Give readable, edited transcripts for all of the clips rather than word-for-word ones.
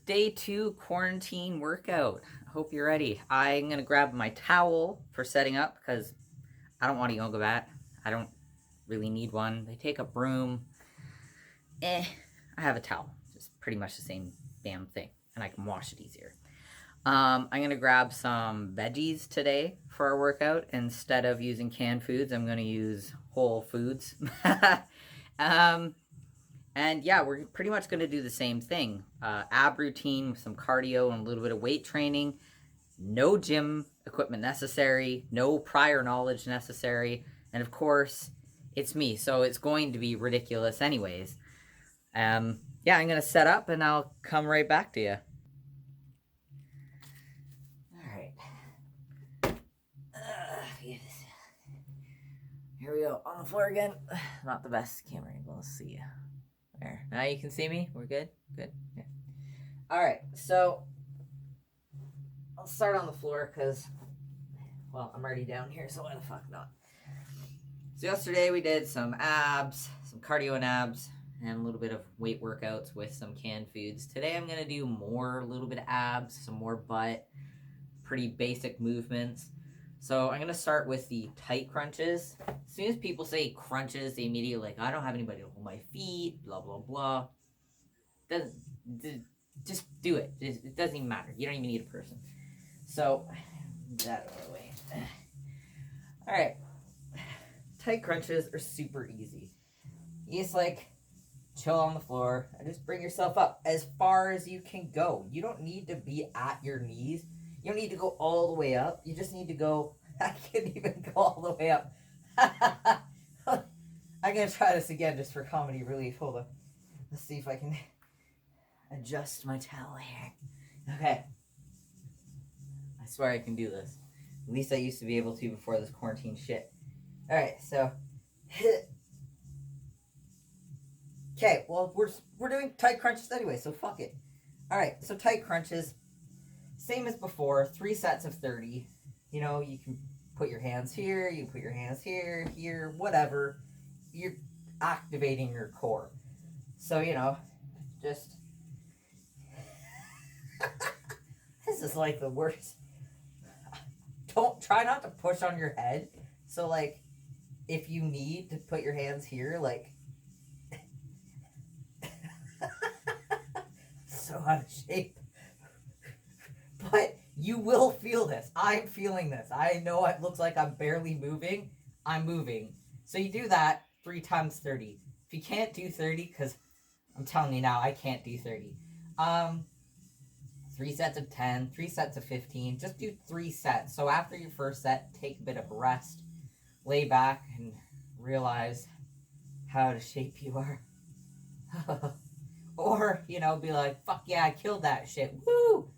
day 2 quarantine workout. I hope you're ready. I'm going to grab my towel for setting up because I don't want a yoga mat. I don't really need one. They take a broom. I have a towel. It's pretty much the same damn thing, and I can wash it easier. I'm going to grab some veggies today for our workout. Instead of using canned foods, I'm going to use whole foods. um, And yeah, we're pretty much going to do the same thing. Ab routine with some cardio and a little bit of weight training. No gym equipment necessary. No prior knowledge necessary. And of course, it's me, so it's going to be ridiculous anyways. Yeah, I'm going to set up and I'll come right back to you. Alright. Here we go. On the floor again. Not the best camera angle. Let's see you. There. Now you can see me? We're good? Good? Yeah. Alright, so I'll start on the floor because, well, I'm already down here, so why the fuck not? So yesterday we did some abs, some cardio and abs, and a little bit of weight workouts with some canned foods. Today I'm going to do a little bit of abs, some more butt, pretty basic movements. So I'm going to start with the tight crunches. As soon as people say crunches, they immediately I don't have anybody to hold my feet, blah, blah, blah. Just do it. It doesn't even matter. You don't even need a person. So, that out of the way. All right. Tight crunches are super easy. You just chill on the floor and just bring yourself up as far as you can go. You don't need to be at your knees. You don't need to go all the way up. You just need to go. I can't even go all the way up. I'm going to try this again just for comedy relief. Hold on. Let's see if I can adjust my towel here. Okay. I swear I can do this. At least I used to be able to before this quarantine shit. Alright, so. Okay, well, we're doing tight crunches anyway, so fuck it. Alright, so tight crunches. Same as before, 3 sets of 30. You know, you can put your hands here, you can put your hands here, here, whatever. You're activating your core. So, just... This is the worst. Don't try not to push on your head. So, if you need to put your hands here, so out of shape. But you will feel this. I'm feeling this. I know it looks like I'm barely moving. I'm moving. So you do that 3 times 30. If you can't do 30, because I'm telling you now, I can't do 30. 3 sets of 10, 3 sets of 15. Just do 3 sets. So after your first set, take a bit of a rest. Lay back and realize how out of shape you are. Or, be like, fuck yeah, I killed that shit. Woo!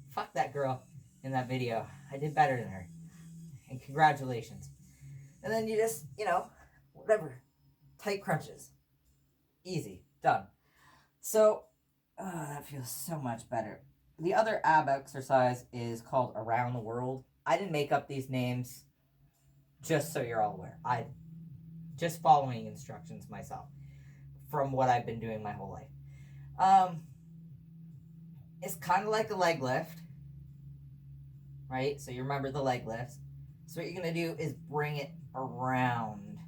Fuck that girl in that video. I did better than her. And congratulations. And then you just, whatever. Tight crunches. Easy. Done. So, that feels so much better. The other ab exercise is called Around the World. I didn't make up these names just so you're all aware. I just following instructions myself from what I've been doing my whole life. It's kind of like a leg lift, right? So you remember the leg lifts. So what you're going to do is bring it around.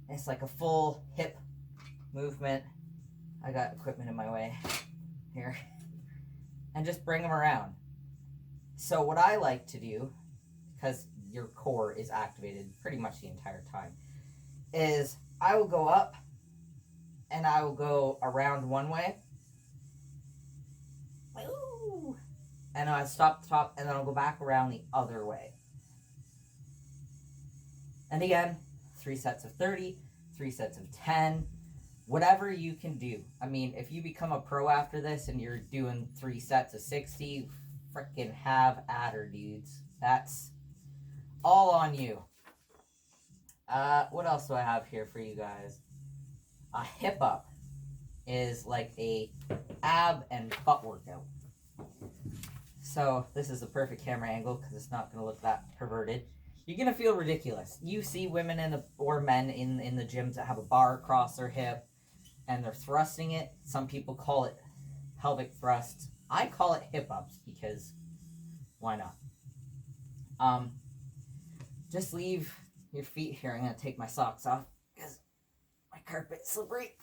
It's like a full hip movement. I got equipment in my way here. And just bring them around. So what I like to do, because your core is activated pretty much the entire time, is I will go up and I will go around one way. Ooh. And I'll stop at the top and then I'll go back around the other way. And again, 3 sets of 30, 3 sets of 10, whatever you can do. I mean, if you become a pro after this and you're doing 3 sets of 60, freaking have at her, dudes. That's all on you. What else do I have here for you guys? A hip up is like a ab and butt workout. So this is the perfect camera angle because it's not going to look that perverted. You're going to feel ridiculous. You see women or men in the gyms that have a bar across their hip and they're thrusting it. Some people call it pelvic thrusts. I call it hip ups because why not? Just leave your feet here. I'm going to take my socks off because my carpet's slippery.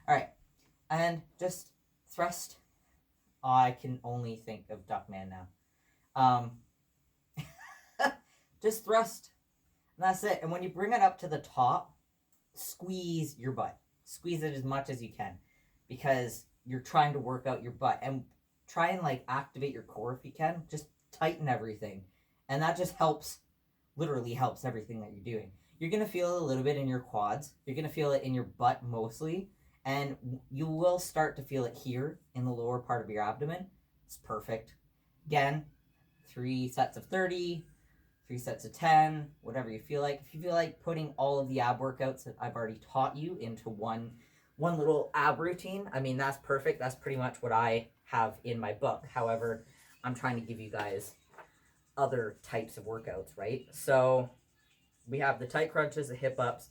All right. And just thrust. I can only think of Duckman now. Just thrust. And that's it. And when you bring it up to the top, squeeze your butt. Squeeze it as much as you can because you're trying to work out your butt. And try and like activate your core if you can. Just tighten everything. And that just helps, literally helps everything that you're doing. You're going to feel it a little bit in your quads. You're going to feel it in your butt mostly. And you will start to feel it here in the lower part of your abdomen. It's perfect. Again, 3 sets of 30, 3 sets of 10, whatever you feel like. If you feel like putting all of the ab workouts that I've already taught you into one little ab routine, I mean, that's perfect. That's pretty much what I have in my book. However, I'm trying to give you guys other types of workouts, right? So we have the tight crunches, the hip ups,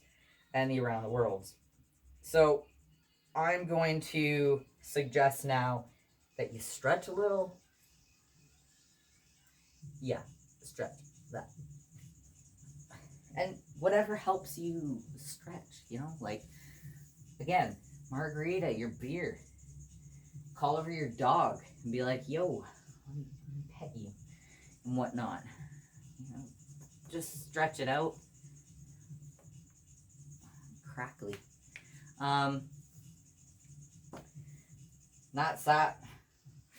and the around the worlds. So I'm going to suggest now that you stretch a little. Yeah, stretch that. And whatever helps you stretch, you know, like, again, margarita, your beer. Call over your dog and be like, yo, let me pet you and whatnot. You know, just stretch it out. Crackly. That's that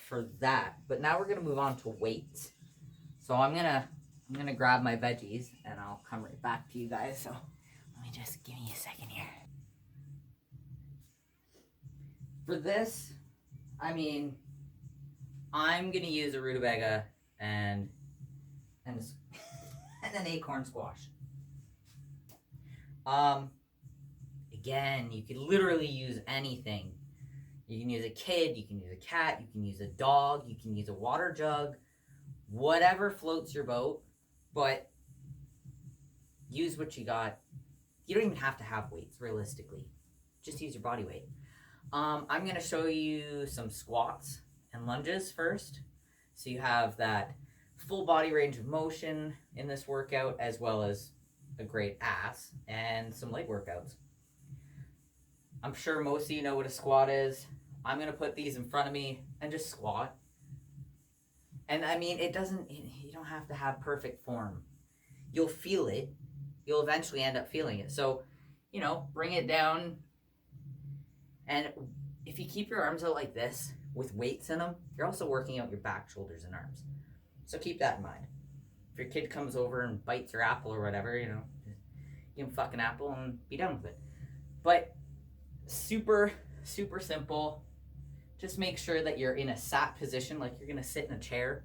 for that. But now we're gonna move on to weights. So I'm gonna grab my veggies and I'll come right back to you guys. So let me just give me a second here. For this, I mean, I'm gonna use a rutabaga and an acorn squash. Again, you could literally use anything. You can use a kid, you can use a cat, you can use a dog, you can use a water jug, whatever floats your boat, but use what you got. You don't even have to have weights, realistically. Just use your body weight. I'm going to show you some squats and lunges first. So you have that full body range of motion in this workout, as well as a great ass and some leg workouts. I'm sure most of you know what a squat is. I'm going to put these in front of me and just squat. And I mean, you don't have to have perfect form. You'll feel it. You'll eventually end up feeling it. So, you know, bring it down. And if you keep your arms out like this with weights in them, you're also working out your back, shoulders, and arms. So keep that in mind. If your kid comes over and bites your apple or whatever, you know, just give him a fucking apple and be done with it. But super, super simple. Just make sure that you're in a sat position, like you're going to sit in a chair.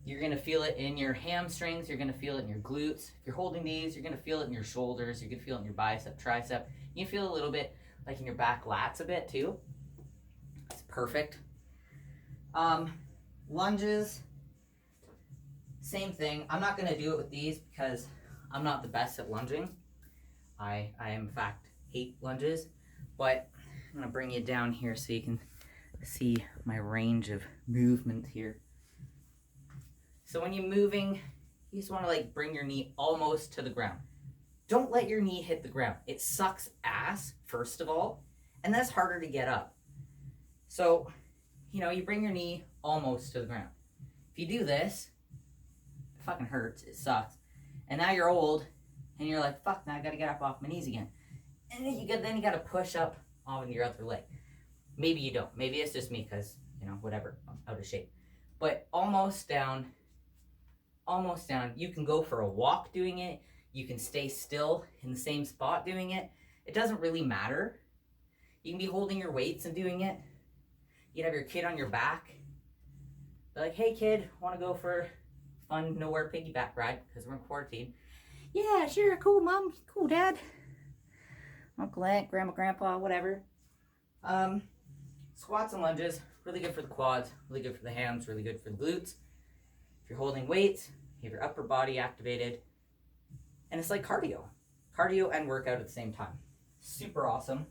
You're going to feel it in your hamstrings. You're going to feel it in your glutes. If you're holding these, you're going to feel it in your shoulders. You're going to feel it in your bicep, tricep. You can feel a little bit like in your back lats a bit too. It's perfect. Lunges, same thing. I'm not going to do it with these because I'm not the best at lunging. I in fact hate lunges, but I'm going to bring you down here so you can see my range of movement here. So when you're moving, you just want to like bring your knee almost to the ground. Don't let your knee hit the ground. It sucks ass, first of all, and that's harder to get up. So, you know, you bring your knee almost to the ground. If you do this, it fucking hurts. It sucks. And now you're old, and you're like, fuck, now I gotta get up off my knees again. And then you gotta push up on your other leg. Maybe you don't. Maybe it's just me because, you know, whatever, I'm out of shape. But almost down. You can go for a walk doing it. You can stay still in the same spot doing it. It doesn't really matter. You can be holding your weights and doing it. You can have your kid on your back. They're like, hey kid, want to go for a fun nowhere piggyback ride because we're in quarantine? Yeah, sure, cool mom, cool dad. Uncle, aunt, grandma, grandpa, whatever. Squats and lunges, really good for the quads, really good for the hams, really good for the glutes. If you're holding weights, you have your upper body activated. And it's like cardio and workout at the same time. Super awesome.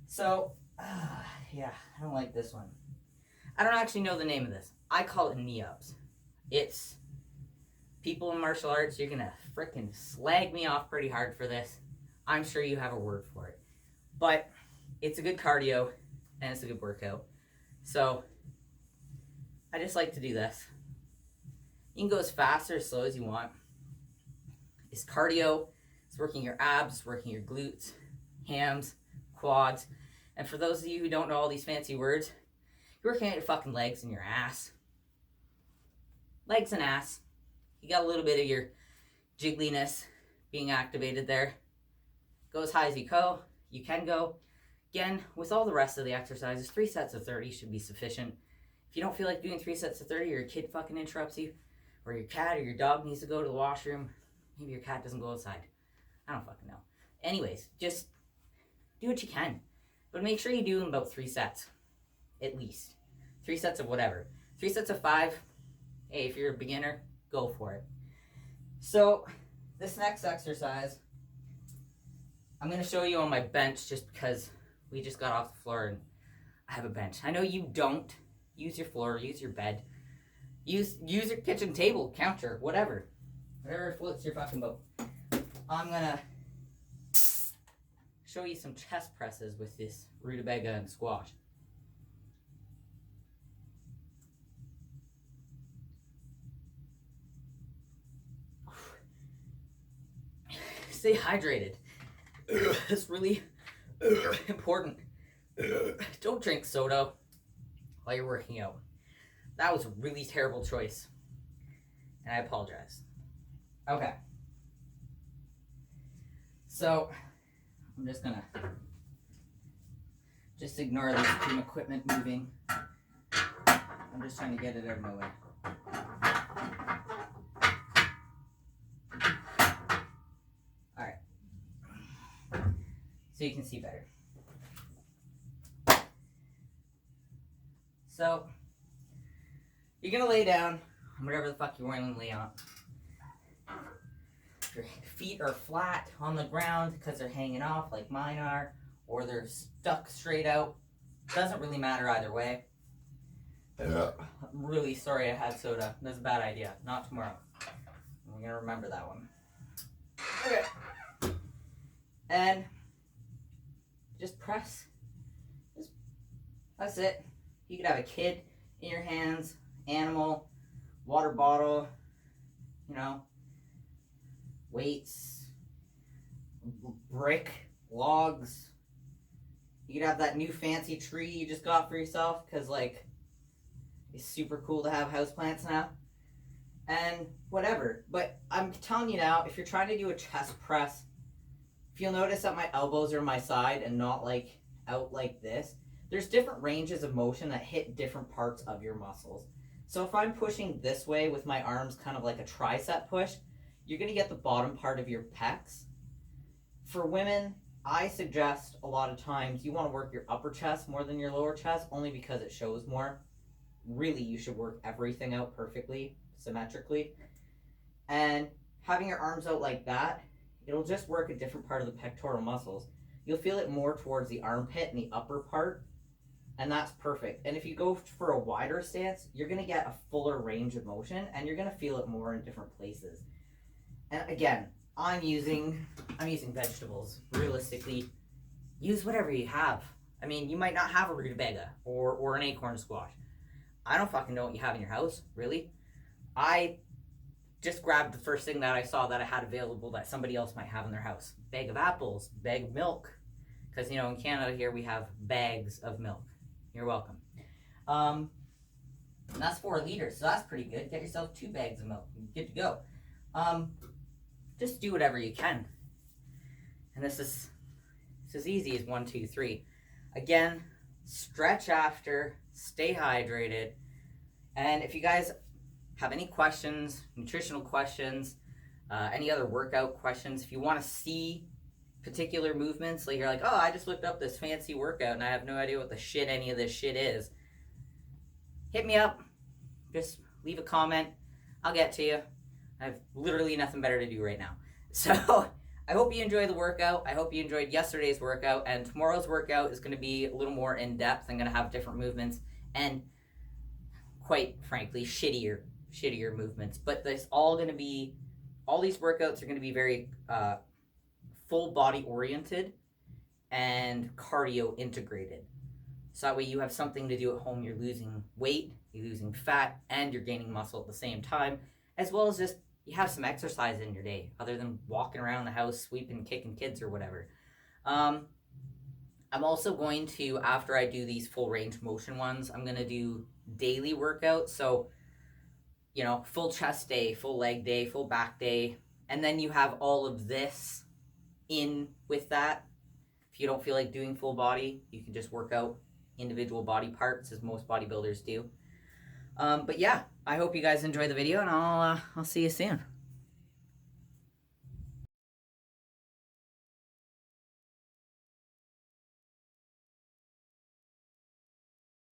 So Yeah, I don't like this one. I don't actually know the name of this. I call it knee-ups. It's people in martial arts, you're gonna frickin' slag me off pretty hard for this. I'm sure you have a word for it. But it's a good cardio and it's a good workout. So I just like to do this. You can go as fast or as slow as you want. It's cardio. It's working your abs, working your glutes, hams, quads. And for those of you who don't know all these fancy words, you're working at your fucking legs and your ass. Legs and ass. You got a little bit of your jiggliness being activated there. Go as high as you go. You can go. Again, with all the rest of the exercises, 3 sets of 30 should be sufficient. If you don't feel like doing 3 sets of 30, or your kid fucking interrupts you, or your cat or your dog needs to go to the washroom, maybe your cat doesn't go outside. I don't fucking know. Anyways, just do what you can. But make sure you do in about 3 sets. At least. 3 sets of whatever. 3 sets of 5. Hey, if you're a beginner, go for it. So, this next exercise, I'm going to show you on my bench just because we just got off the floor and I have a bench. I know you don't. Use your floor, use your bed. Use your kitchen table, counter, whatever. Whatever floats your fucking boat. I'm going to show you some chest presses with this rutabaga and squash. Stay hydrated. It's really important. Don't drink soda while you're working out. That was a really terrible choice. And I apologize. Okay. So, I'm just gonna ignore this team equipment moving. I'm just trying to get it out of my way. Alright. So you can see better. So, you're gonna lay down on whatever the fuck you're willing to lay on. If your feet are flat on the ground because they're hanging off like mine are, or they're stuck straight out, doesn't really matter either way. Yeah. I'm really sorry I had soda. That's a bad idea. Not tomorrow. I'm gonna remember that one. Okay. And just press. That's it. You could have a kid in your hands, animal, water bottle, weights, brick, logs. You could have that new fancy tree you just got for yourself because, it's super cool to have houseplants now. And whatever. But I'm telling you now, if you're trying to do a chest press, if you'll notice that my elbows are my side and not out like this, there's different ranges of motion that hit different parts of your muscles. So if I'm pushing this way with my arms kind of like a tricep push, you're going to get the bottom part of your pecs. For women, I suggest a lot of times you want to work your upper chest more than your lower chest, only because it shows more. Really, you should work everything out perfectly, symmetrically. And having your arms out like that, it'll just work a different part of the pectoral muscles. You'll feel it more towards the armpit and the upper part, and that's perfect. And if you go for a wider stance, you're going to get a fuller range of motion, and you're going to feel it more in different places. And again, I'm using vegetables. Realistically, use whatever you have. I mean, you might not have a rutabaga or an acorn squash. I don't fucking know what you have in your house, really. I just grabbed the first thing that I saw that I had available that somebody else might have in their house. Bag of apples, bag of milk. Because, in Canada here we have bags of milk. You're welcome. And that's 4 liters, so that's pretty good. Get yourself 2 bags of milk. You're good to go. Just do whatever you can. And this is as easy as 1, 2, 3. Again, stretch after, stay hydrated. And if you guys have any questions, nutritional questions, any other workout questions, if you want to see particular movements, you're like, oh, I just looked up this fancy workout and I have no idea what the shit any of this shit is, hit me up. Just leave a comment. I'll get to you. I have literally nothing better to do right now. So, I hope you enjoyed the workout. I hope you enjoyed yesterday's workout, and tomorrow's workout is going to be a little more in depth. I'm going to have different movements and, quite frankly, shittier movements. But this all going to be, all these workouts are going to be very full body oriented and cardio integrated. So that way you have something to do at home. You're losing weight, you're losing fat, and you're gaining muscle at the same time, as well as just you have some exercise in your day other than walking around the house, sweeping, kicking kids or whatever. I'm also going to, after I do these full range motion ones, I'm going to do daily workouts. So, you know, full chest day, full leg day, full back day. And then you have all of this in with that. If you don't feel like doing full body, you can just work out individual body parts, as most bodybuilders do. But yeah, I hope you guys enjoy the video, and I'll see you soon.